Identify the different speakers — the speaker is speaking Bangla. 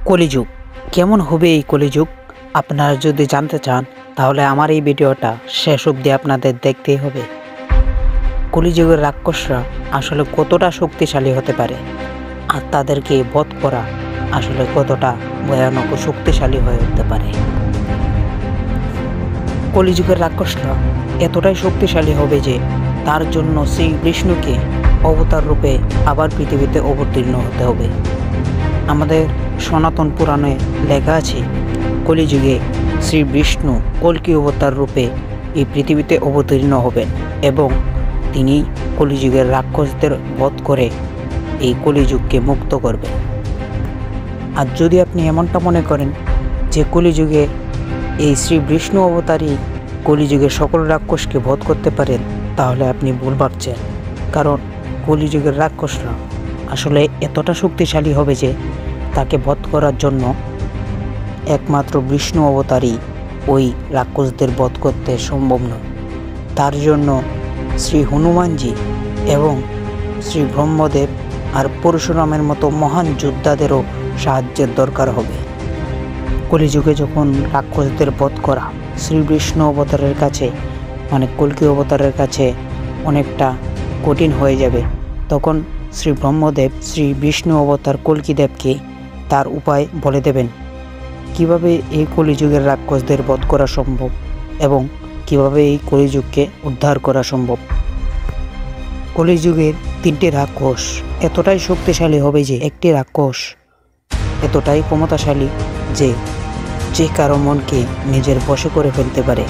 Speaker 1: কলিযুগ কেমন হবে এই কলিযুগ আপনারা যদি জানতে চান তাহলে আমার এই ভিডিওটা শেষ অবধি আপনাদের দেখতেই হবে। কলিযুগের রাক্ষসরা আসলে কতটা শক্তিশালী হতে পারে আর তাদেরকে বধ করা আসলে কতটা ভয়ানক ও শক্তিশালী হয়ে উঠতে পারে। কলিযুগের রাক্ষসরা এতটাই শক্তিশালী হবে যে তার জন্য শ্রী বিষ্ণুকে অবতার রূপে আবার পৃথিবীতে অবতীর্ণ হতে হবে। আমাদের সনাতন পুরাণে লেখা আছে কলিযুগে শ্রী বিষ্ণু কল্কি অবতার রূপে এই পৃথিবীতে অবতীর্ণ হবেন এবং তিনি কলিযুগের রাক্ষসদের বধ করে এই কলিযুগকে মুক্ত করবেন। আর যদি আপনি এমনটা মনে করেন যে কলিযুগে এই শ্রী বিষ্ণু অবতারই কলিযুগের সকল রাক্ষসকে বধ করতে পারেন, তাহলে আপনি ভুল ভাবছেন। কারণ কলিযুগের রাক্ষসরা আসলে এতটা শক্তিশালী হবে যে তাকে বধ করার জন্য একমাত্র বিষ্ণু অবতারই ওই রাক্ষসদের বধ করতে সম্ভব নয়। তার জন্য শ্রী হনুমানজি এবং শ্রী ব্রহ্মদেব আর পরশুরামের মতো মহান যোদ্ধাদেরও সাহায্যের দরকার হবে। কলিযুগে যখন রাক্ষসদের বধ করা শ্রী বিষ্ণু অবতারের কাছে কল্কি অবতারের কাছে অনেকটা কঠিন হয়ে যাবে, তখন শ্রী ব্রহ্মদেব শ্রী বিষ্ণু অবতার কল্কিদেবকে তার উপায় বলে দেবেন কিভাবে এই কলিযুগের রাক্ষসদের বধ করা সম্ভব এবং কিভাবে এই কলিযুগকে উদ্ধার করা সম্ভব। কলিযুগের 3টি রাক্ষস এতটাই শক্তিশালী হবে যে একটি রাক্ষস এতটাই ক্ষমতাশালী যে কারো মনকে নিজের বশে করে ফেলতে পারে।